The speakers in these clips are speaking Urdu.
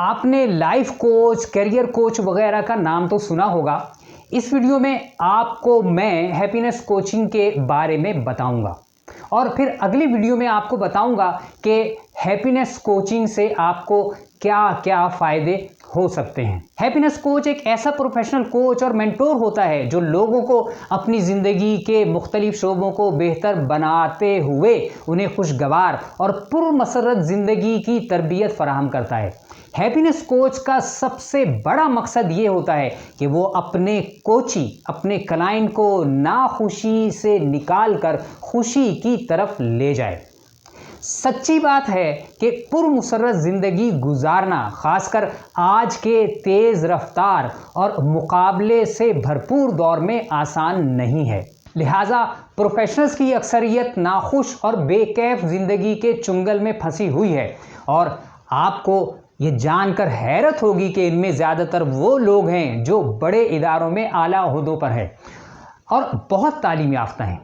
آپ نے لائف کوچ، کیریئر کوچ وغیرہ کا نام تو سنا ہوگا۔ اس ویڈیو میں آپ کو میں ہیپینس کوچنگ کے بارے میں بتاؤں گا اور پھر اگلی ویڈیو میں آپ کو بتاؤں گا کہ ہیپینس کوچنگ سے آپ کو کیا کیا فائدے ہو سکتے ہیں۔ ہیپینس کوچ ایک ایسا پروفیشنل کوچ اور مینٹور ہوتا ہے جو لوگوں کو اپنی زندگی کے مختلف شعبوں کو بہتر بناتے ہوئے انہیں خوشگوار اور پرمسرت زندگی کی تربیت فراہم کرتا ہے۔ ہیپینس کوچ کا سب سے بڑا مقصد یہ ہوتا ہے کہ وہ اپنے کوچی، اپنے کلائنٹ کو ناخوشی سے نکال کر خوشی کی طرف لے جائے۔ سچی بات ہے کہ پرمسرت زندگی گزارنا خاص کر آج کے تیز رفتار اور مقابلے سے بھرپور دور میں آسان نہیں ہے۔ لہٰذا پروفیشنلز کی اکثریت ناخوش اور بے کیف زندگی کے چنگل میں پھنسی ہوئی ہے، اور آپ کو یہ جان کر حیرت ہوگی کہ ان میں زیادہ تر وہ لوگ ہیں جو بڑے اداروں میں اعلیٰ عہدوں پر ہیں اور بہت تعلیم یافتہ ہیں،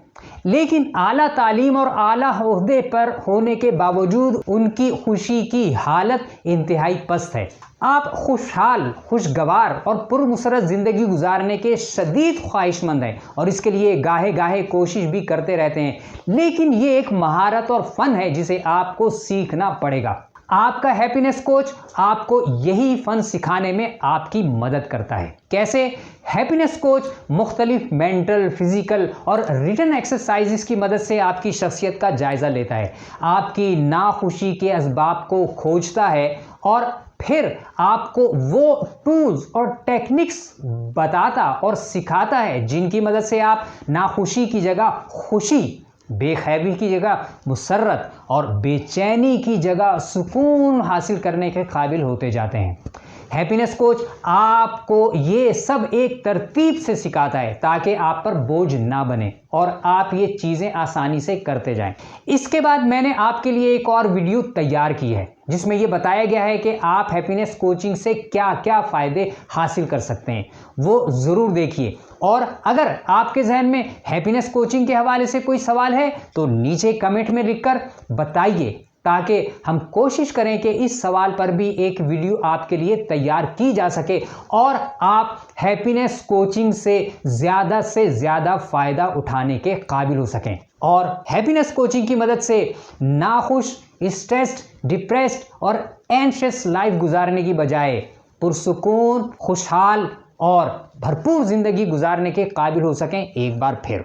لیکن اعلیٰ تعلیم اور اعلیٰ عہدے پر ہونے کے باوجود ان کی خوشی کی حالت انتہائی پست ہے۔ آپ خوشحال، خوشگوار اور پرمسرت زندگی گزارنے کے شدید خواہش مند ہیں اور اس کے لیے گاہے گاہے کوشش بھی کرتے رہتے ہیں، لیکن یہ ایک مہارت اور فن ہے جسے آپ کو سیکھنا پڑے گا۔ آپ کا ہیپینس کوچ آپ کو یہی فن سکھانے میں آپ کی مدد کرتا ہے۔ کیسے؟ ہیپینس کوچ مختلف مینٹل، فزیکل اور ریٹن ایکسرسائزز کی مدد سے آپ کی شخصیت کا جائزہ لیتا ہے، آپ کی ناخوشی کے اسباب کو کھوجتا ہے اور پھر آپ کو وہ ٹولز اور ٹیکنکس بتاتا اور سکھاتا ہے جن کی مدد سے آپ ناخوشی کی جگہ خوشی، بے خیبی کی جگہ مسرت اور بے چینی کی جگہ سکون حاصل کرنے کے قابل ہوتے جاتے ہیں۔ ہیپینس کوچ آپ کو یہ سب ایک ترتیب سے سکھاتا ہے تاکہ آپ پر بوجھ نہ بنے اور آپ یہ چیزیں آسانی سے کرتے جائیں۔ اس کے بعد میں نے آپ کے لیے ایک اور ویڈیو تیار کی ہے جس میں یہ بتایا گیا ہے کہ آپ ہیپینس کوچنگ سے کیا کیا فائدے حاصل کر سکتے ہیں، وہ ضرور دیکھیے۔ اور اگر آپ کے ذہن میں ہیپینس کوچنگ کے حوالے سے کوئی سوال ہے تو نیچے کمنٹ میں لکھ کر بتائیے تاکہ ہم کوشش کریں کہ اس سوال پر بھی ایک ویڈیو آپ کے لیے تیار کی جا سکے اور آپ ہیپینس کوچنگ سے زیادہ فائدہ اٹھانے کے قابل ہو سکیں اور ہیپینس کوچنگ کی مدد سے ناخوش، اسٹریسڈ، ڈپریسڈ اور اینشیس لائف گزارنے کی بجائے پرسکون، خوشحال اور بھرپور زندگی گزارنے کے قابل ہو سکیں۔ ایک بار پھر